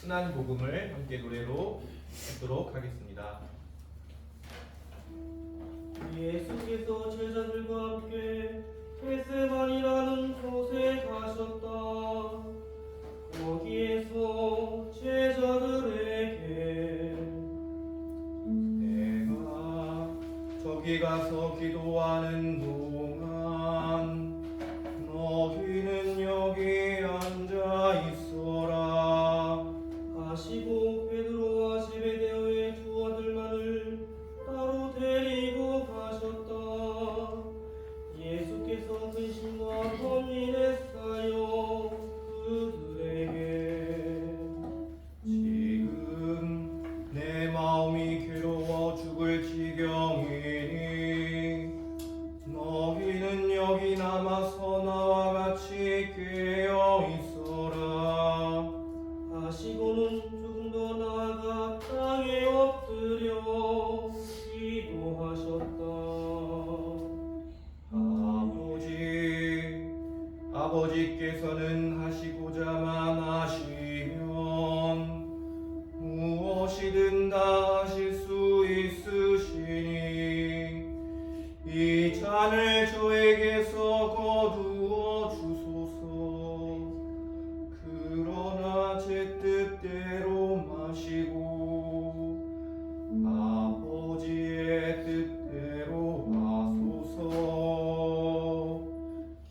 순한 복음을 함께 노래로 듣도록 하겠습니다. 예수께서 제자들과 함께 겟세마니라는 곳에 가셨다. 거기에서 제자들에게 내가 저기 가서 기도하는 동안 너희는 여기 앉아 있어라 하시고 베드로와 제베데오의 두 아들만을 따로 데리고 가셨다. 예수께서 근심과 고민했어요. 그들에게 지금 내 마음이 괴로워 죽을 지경이니 너희는 여기 남아서 나와 같이 깨어 있어라 하시고는 조금 더 나아가 땅에 엎드려 기도하셨다. 아버지께서는 하시고자만 하시면 무엇이든 다 하실 수 있으시니 이 잔을 저에게서 거두어 주소서. 그러나 제 뜻대로 마시고 아버지의 뜻대로 하소서.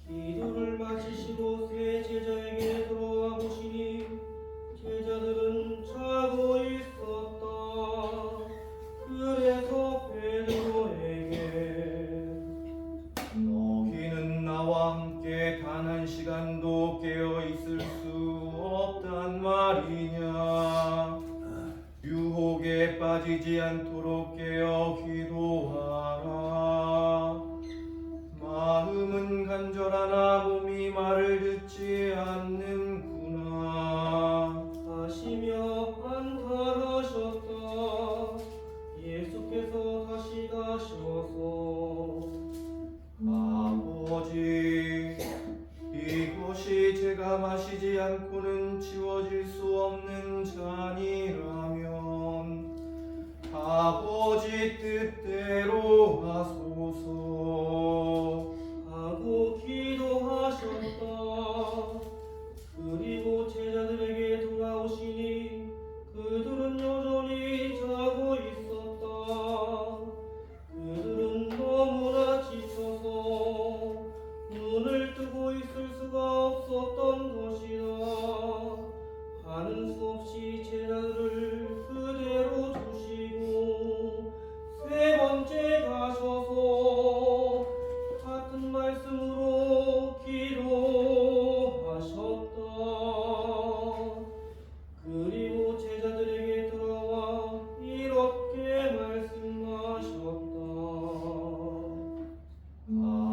기도를 마치시고 세 제자에게 돌아와 보시니 제자들은 자고 있었다. 그래서 베드로에게 너희는 나와 함께 단 한 시간도 깨어 있을 수 없단 말이냐. 유혹에 빠지지 않도록 깨어 기도하라. 마음은 간절하나 몸이 말을 듣지 않는구나 하시며 안달하셨다. 예수께서 다시 가셔서 아버지, 이것이 제가 마시지 않고는 지워질 수 없는 잔이라면 아버지 뜻대로 하소서. 하고 기도하셨다. 그리고 제자들에게 돌아오시니 그들은 여전히 자고 있었다. 그들은 너무나 지쳐서 눈을 뜨고 있을 수가 없었던 것이다. 하는 수 없이 제자들을 그대로 두시고 세 번째 가셔서 같은 말씀으로 기도하셨다. 그리고 제자들에게 돌아와 이렇게 말씀하셨다.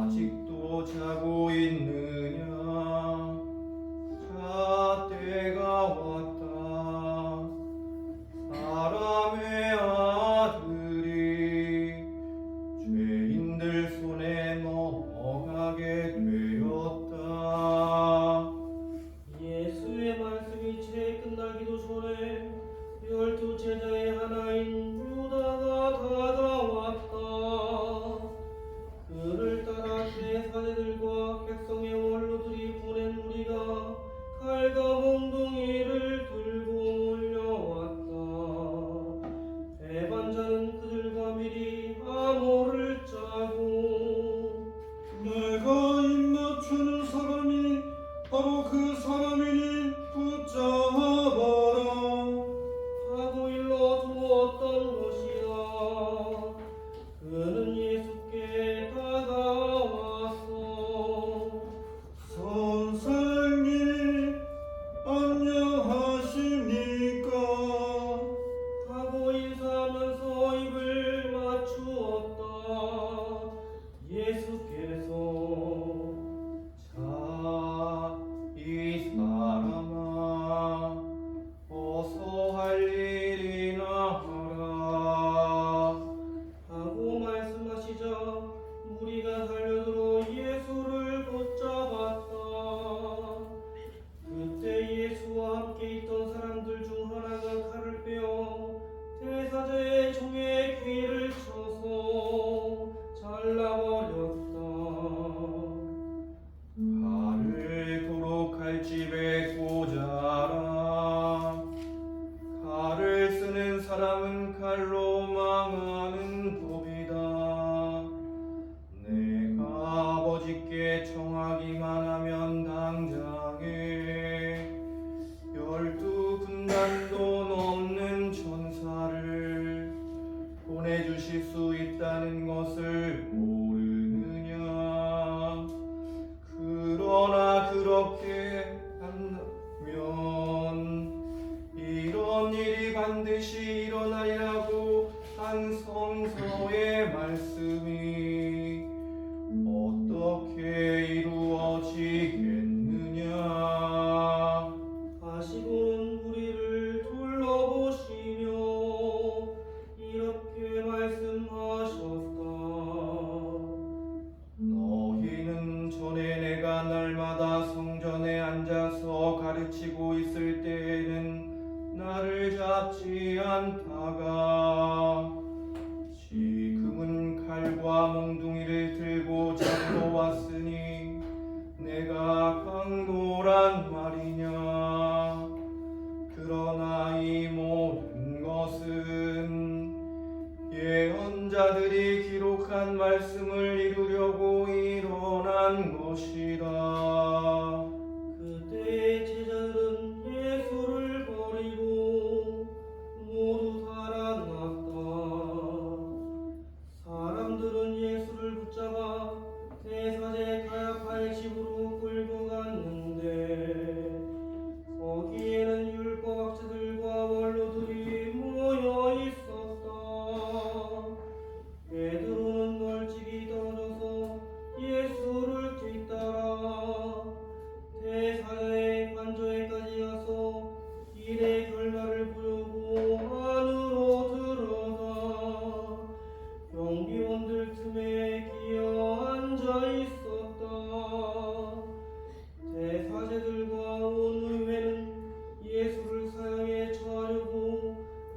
아직도 자고 있느냐? 자, 때가 왔다. 사람의 아들이 죄인들 손에 넘어가게 되었다. 예수의 말씀이 채 끝나기도 전에 12 제자의 하나인 유다가 다가왔다. 그를 따라 대사제들과 백성의 원로들이 보낸 무리가 칼과 몽둥이를 들고 몰려왔다. 배반자는 그들과 미리 암호를 짜고 내가 입맞추는 사람이 바로 그 사람이니 붙잡아라. 하고 일러 두었던 것이다. 있던 사람들 중 하나가 칼을 빼어 대사제의 종의 귀를 쳐서 잘라버렸다. 칼을 도로 칼집에 꽂아라. 칼을 쓰는 사람은 칼로 망하는 법이다. 내가 아버지께 청하기만 하면 당장에 12군단도 넘는 천사를 보내주실 수 있다는 것을 모르느냐. 그러나 그렇게 한다면 이런 일이 반드시 일어나리라고 한 성서의 말씀이 어떻게 이루어지겠느냐. 하시고는 우리를 둘러보시며 이렇게 말씀하셨다. 너희는 전에 내가 날마다 성전에 앉아서 가르치고 있을 때에는 나를 잡지 않다가 지금은 칼과 몽둥이를 들고 잡으러 왔으니 내가 강도란 말이냐. 그러나 이 모든 것은 예언자들이 기록한 말씀을 이루려고 일어난 것이다. 그때의 제자들은 예수를 버리고 모두 달아났다. 사람들은 예수를 붙잡아 대사제 가야파의 집으로 끌고 갔는데 거기에는 율법학자들과 원로들이 모여 있었다. 베드로는 멀찍이 떨어져서 예수를 뒤따라 대사자의 관저에까지 가서 일의 결말을 보려고 안으로 들어가 경비원들 틈에 기어 앉아 있었다. 대사제들과 온 의회는 예수를 사형에 처하려고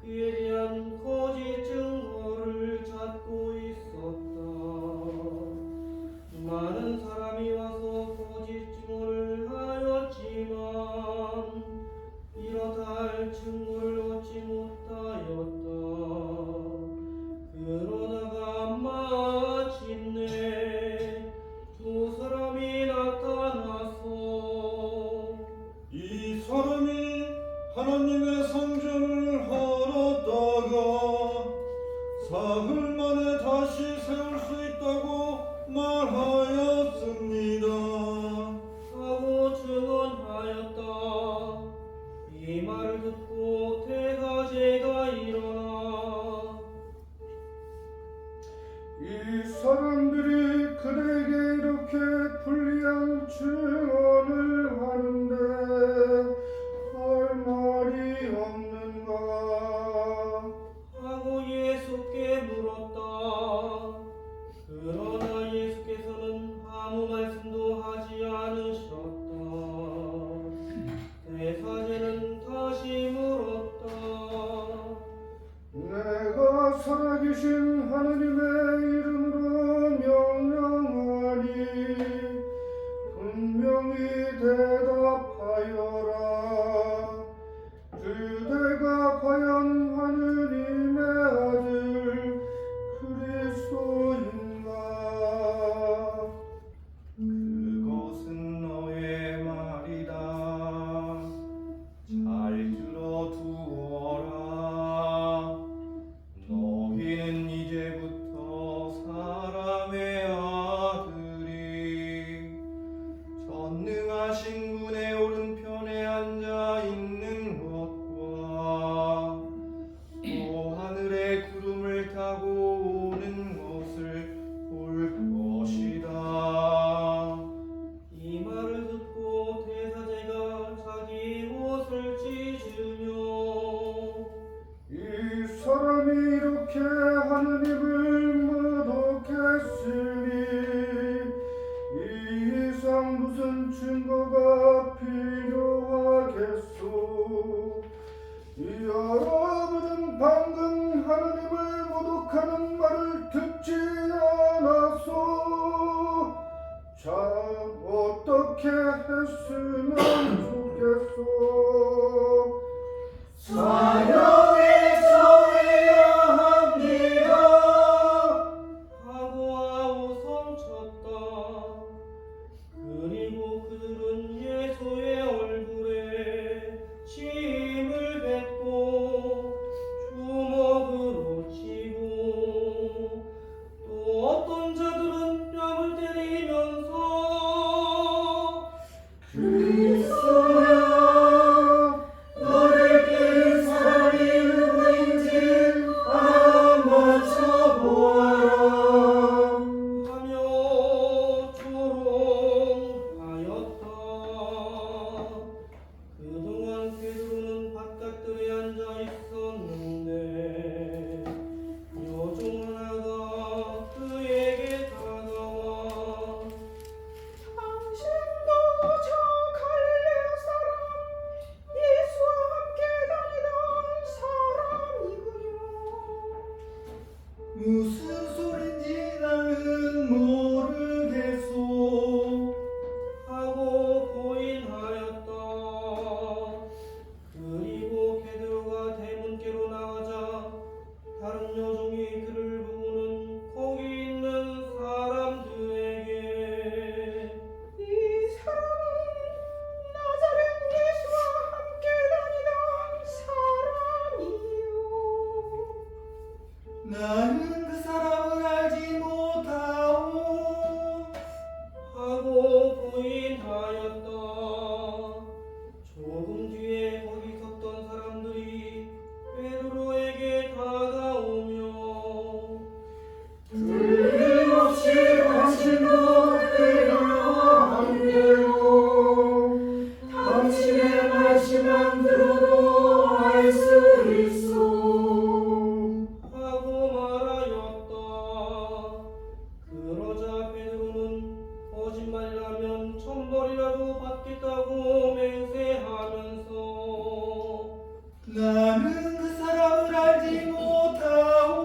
그에 대한 거짓 증거를 찾고 있었다. 많은 사람이 와서 거짓 증거를 하였지만 이렇다 할 증거를 얻지 못하였다. 그러다가 마침내 두 사람이 나타나서 이 사람이 하나님의 성전을 헐었다가 사흘 만에 다시 세울 수 있다고 말하였습니다. 하고 증언하였다. 이 말을 듣고 대사제가 일어나 이 사람들이 그대에게 이렇게 불리한 증언을 하는데 할 말이 없는가? 하고 예수께 물었다. 그러나 예수께서는 아무 말씀도 하지 않으셨다. 대사제는 다시 물었다. 내가 살아계신 하나님의 이름으로 명령하니 분명히 대답하여라. 그대가 과연 하느님의 아들 그리스도인가? 그것은 너의 말이다. 잘 들어두어라. 너희는 이제부터 사람의 아들이 전능하신 분의 오른편에 앉아 있는 것과 또 하늘의 구름을 타고 오는 것을 볼 것이다. 이 말을 듣고 대사제가 자기 옷을 찢으며 이 사람이 이렇게 하느님을 모독했으니 이 이상 무슨 증거가 필요하겠소? 여러분은 방금 하느님을 모독하는 말을 듣지 않았소. 자, 어떻게 했으면 좋겠소. 사형에 처해야 합니다 하고 아우성쳤다. 그리고 그들은 예수의 얼굴에 침을 뱉고 주먹으로 치고 또 어떤 자들은 뺨을 때리면서 그리스도야, 너를 뺀 사람이 누구인지 한번 쳐보아라 하며 조롱하였다. 그동안 베드로는 바깥들에 앉아 있었는데 여종 하나가 그에게 다가와 당신도 저 갈릴레아 사람 예수와 함께 다니던 사람이군요. 무슨 소린지 나는 모르겠소. 하고 부인하였다. 그리고 베드로가 대문께로 나가자 다른 여종이 그를 보고는 거기 있는 사람들에게 이 사람은 나자렛 예수와 함께 다니던 사람이요. 나는 그 사람을 알지 못하오. 하고 부인하였다. 조금 뒤에 거기 섰던 사람들이 베드로에게 다가오며 틀림없이 당신도 필요한데요. 당신의 말씀만 들어도 알 수 있소. 하고 말하였다. 그러자 베드로는 거짓말이라면 천벌이라도 받겠다고 맹세하면서 나는 그 사람을 알지 못하오.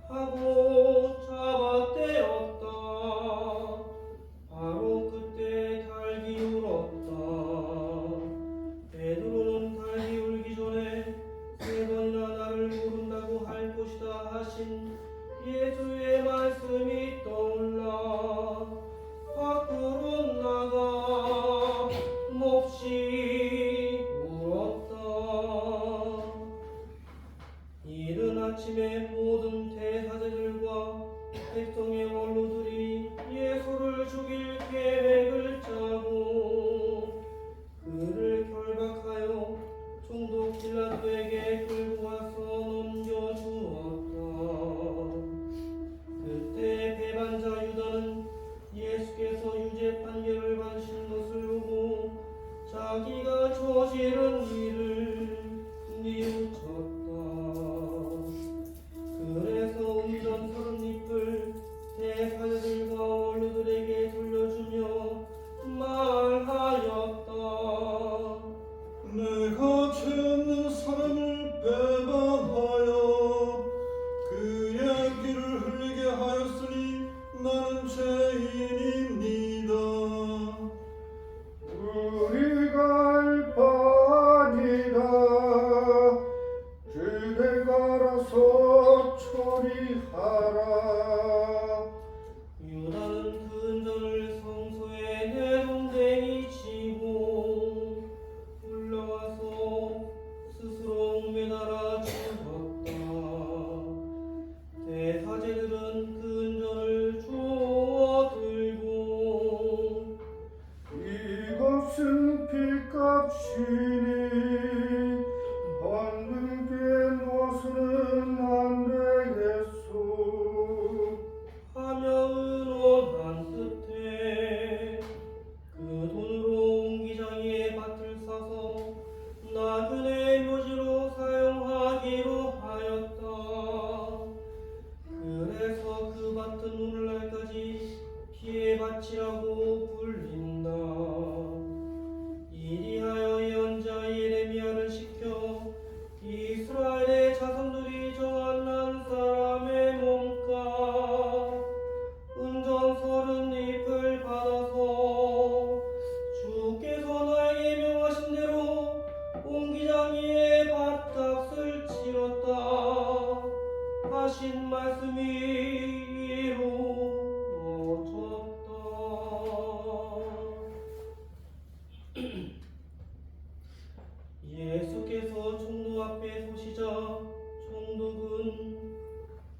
하고 잡아떼었다. 바로 그때 닭이 울었다. 베드로는 닭이 울기 전에 세 번이나 나를 모른다고 할 것이다 하신 예수의 말씀이 떠올라 밖으로 나가 몹시 울었다. 이른 아침에 모든 대사제들과 백성의 원로들이 예수를 죽일 계획을 짜고 그를 결박하여 총독 빌라도에게 끌고 와서 넘겨주었다. 그때 배반자 유다는 예수께서 유죄 판결을 받으신 것을 보고 자기가 저지른 일을 뉘우쳤다. 그래서 운전 30잎을 대사들과 원로들에게 돌려주며 말하였다. 내가 죄 없는 사람을 배반하여 그의 피를 흘리게 하였으니 나는 죄인입니다. 우리가 알 바 아니라 그대가 알아서 처리하라. 유다는 그 은전을 성소에 내동댕이 치고 올라와서 스스로 매달아 죽었다. 분열시켜 이스라엘의 자손들이 정한 한 사람의 몸값 은전 30잎을 받아서 주께서 나에게 명하신 대로 옹기장이의 밭값을 치렀다 하신 말씀이 이루어졌다. 예수께서 총독 앞에 서시자 총독은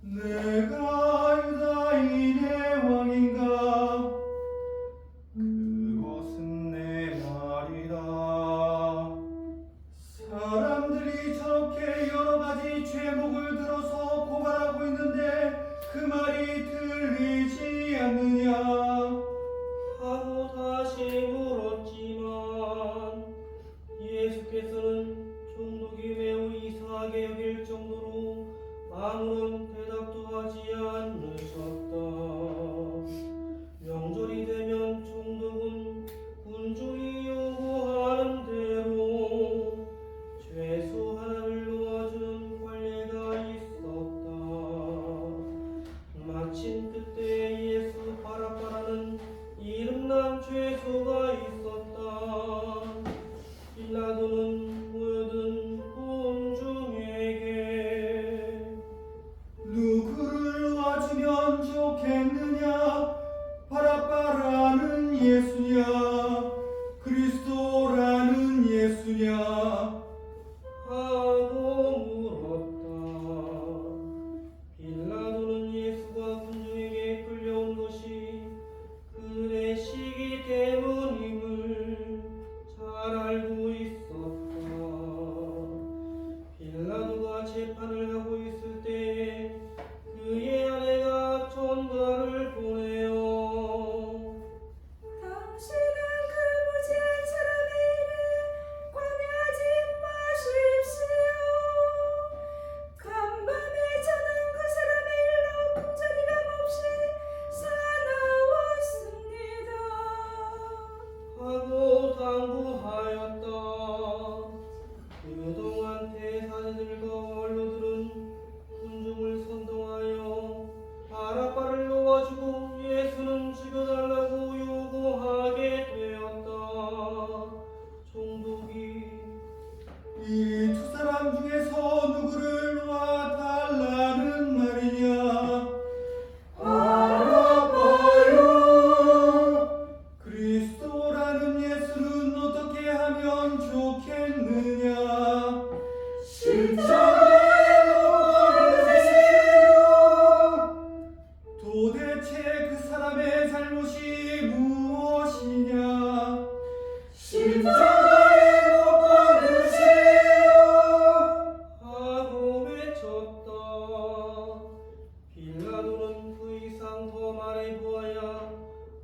내가 유다인의 왕인가? 그것은 내 말이다. 사람들이 저렇게 여러 가지 죄목을 들어서 고발하고 있는데 그 말이 들리지 않느냐? 하고 다시 물었지만 예수께서는 총독이 매우 이상하게 여길 정도로 아무런 대답도 하지 않으셨다. 명절이 되면 총독은 군중이 요구하는 대로 죄수 하나를 놓아주는 관례가 있었다. 마침 그때 예수 바라바라는 이름난 죄수가 있었다. 빌라도는 모여든 군중에게 누구를 놓아주면 좋겠느냐? 바라바라는 예수냐? 그리스도라는 예수냐? 하고 물었다. 빌라도는 예수가 군중에게 끌려온 것이 그의 시기 때문임을 잘 알고 있었다. 빌라도가 재판을 하고 있을 때 그의 아내가 전가를 보내어 당신은 그 무지한 사람의 일을 관여하지 마십시오. 간밤에 저는 그 사람의 일로 꿈자리감 없이 사나웠습니다. 하고 당부하였다. 그동안 대사들과 원로들은 군중을 선동하여 바라바를 놓아주고 예수는 죽여달라고 요구하게 되었다. 총독이 이 두 사람 중에서 누구를 놓아달라는 말이냐? 바라바요. 그리스도라는 예수는 어떻게 하면 좋겠느냐? 십자가에 놓아주세요. 도대체 그 사람의 잘못이 무엇이냐? 십자가에 놓아주세요. 하고 외쳤다. 빌라도는 그 이상 더 말해보아야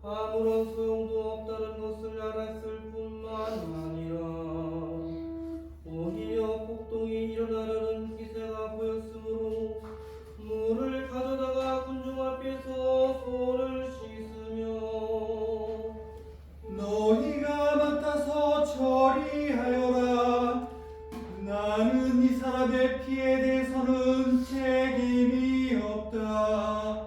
아무런 소용도 없다는 것을 알았을 뿐만 아니라 오히려 폭동이 일어나려는 기세가 보였으므로 물을 가져다가 군중 앞에서 손을 씻으며 너희가 맡아서 처리하여라. 나는 이 사람의 피에 대해서는 책임이 없다.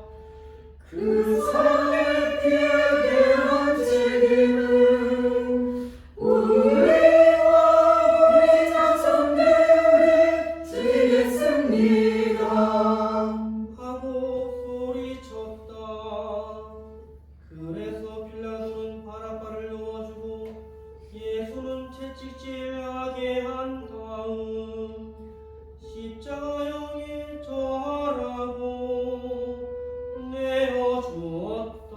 그 사람의 피에 대한 책임은 우리와 우리 자손들이 지겠습니다. 하고 소리쳤다. 그래서 빌라도는 바라바를 놓아주고 예수는 채찍질하게 한 다음 십자가형에 저하라고 내어주었다.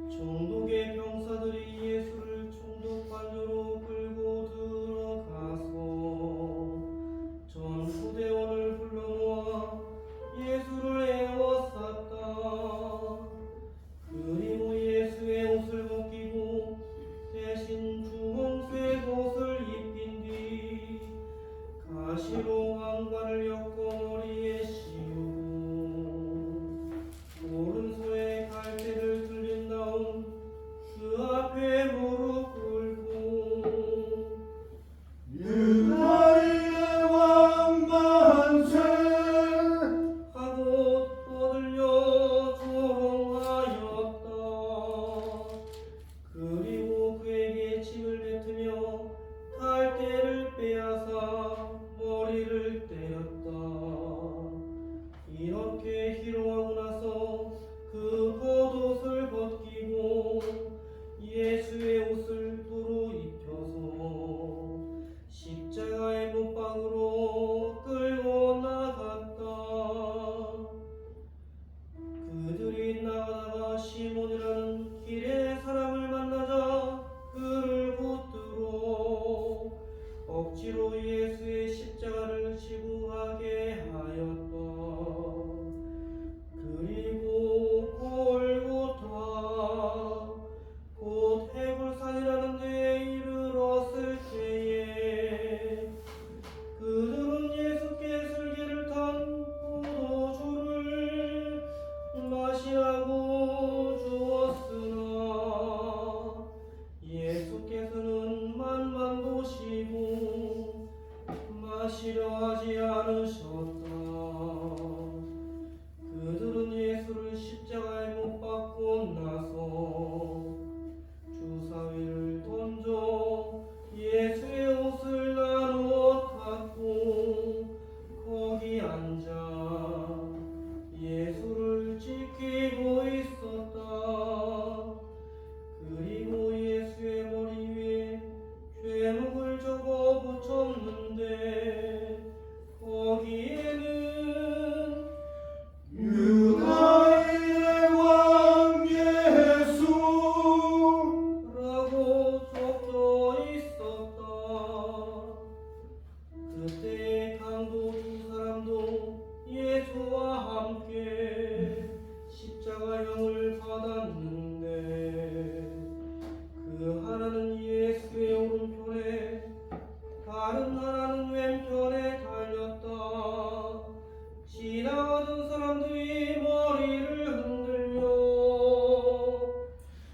총독의 병사들이 예수를 총독관저로 끌고 들어가서 전후대원을 불러모아 예수를 에워쌌다. 그리고 예수의 옷을 벗기고 대신 주홍색 옷을 입힌 뒤 가시로 왕관을 엮어 머리에 씌우고 오른손에 갈대를 들린 다음 그 앞에 무릎 꿇고 적어 붙였는데 거기에는 유다인의 왕 예수 라고 적혀 있었다. 그때 강도 두 사람도 예수와 함께 십자가형을 받았는데 그 하나는 예수의 오른편에 다른 하나는 왼편에 달렸다. 지나가던 사람들이 머리를 흔들며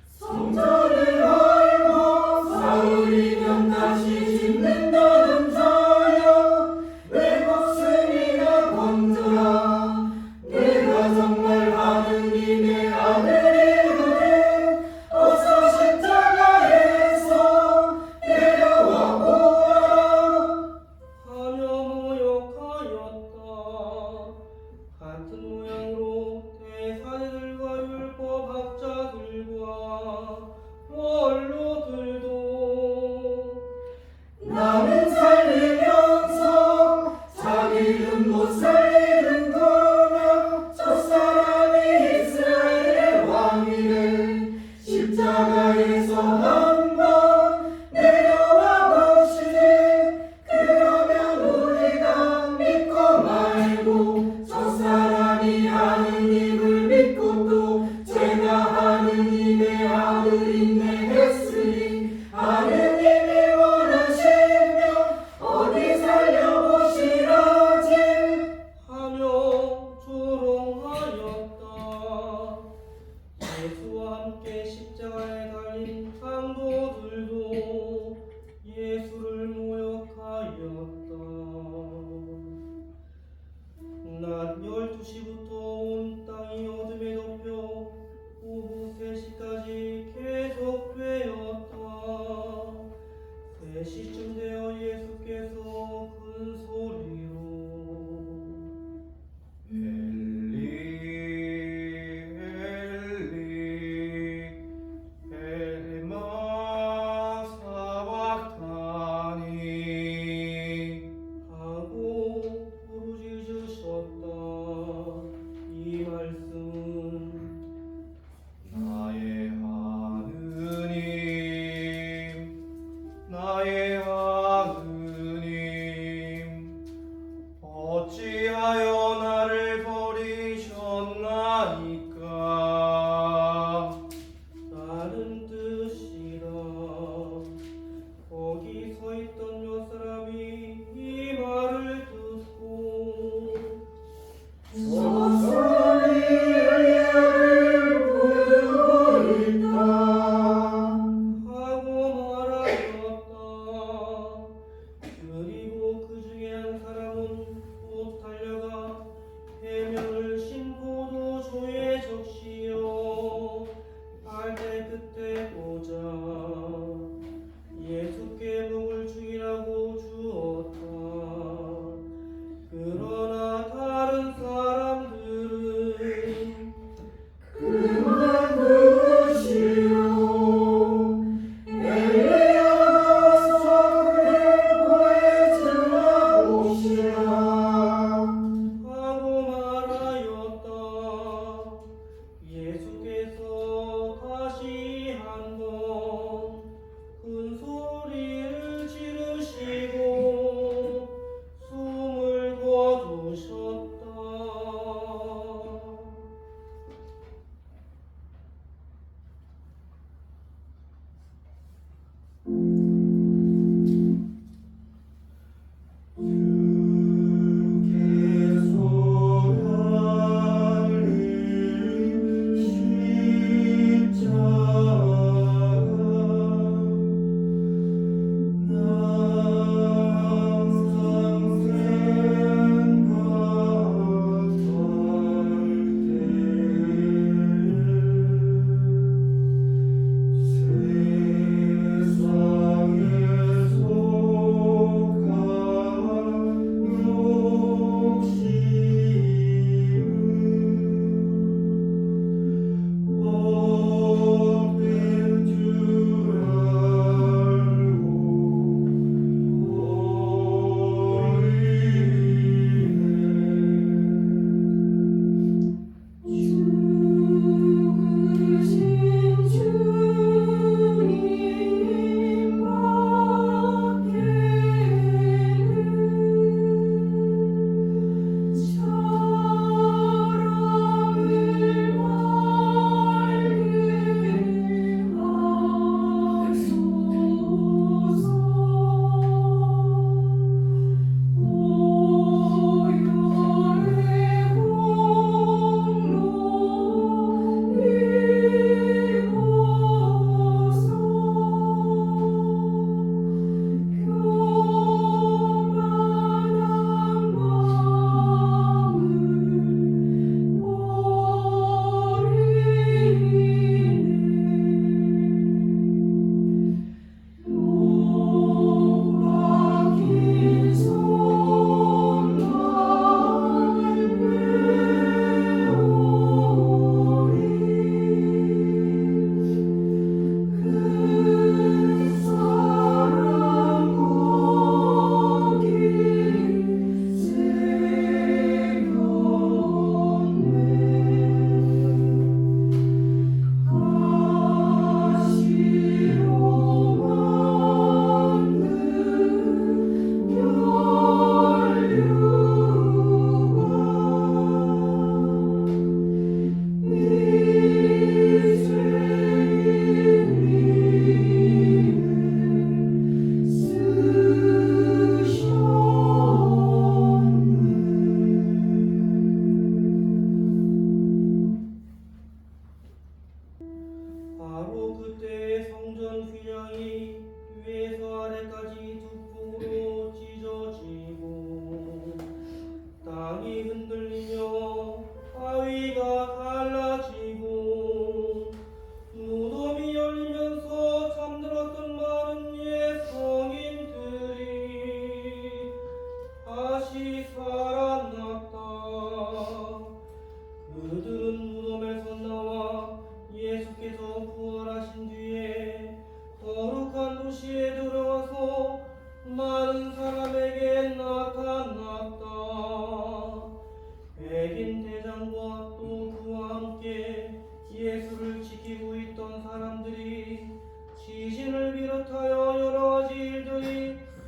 성전을 알고 사울이면 다시 짓는다는 자여 내 목숨이나 건져라. 내가 정말 하느님의 아들이거든 어서 십자가에서 내려와 보라 하며 모욕하였다. 같은 모양으로 대사들과 율법학자들과 원로들도 나는 살리면서 자기는 못 살리는구나. 저 사람이 이스라엘의 왕이래. 십자가에서 한번 내려와 보시지. 그러면 우리가 믿고 말고 저 사람이 하느님을 믿고 또 제가 하느님의 아들이네 했으니 하느님이 원하시면 어디 살려보시라지 하며 조롱하였다. 예수와 함께 십자가에 달린 강도들도 예수를 모욕하였다. 낮 12시부터 온 땅이 어둠에 덮여 오후 3시까지 계속되었다. 3시쯤 되어 예수께서 큰 소리로 엘리 엘리 엘마 사박타니 하고 부르짖으셨다. 이 말씀은 나의 하느님 나의 하느님 어찌하여 나를 버리셨나이까. 다른 뜻이라. 거기 서 있던 몇 사람이 이 말을 듣고 저 사람이 엘리야를 부르고 있다. 하고 말하였다.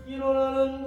일어나는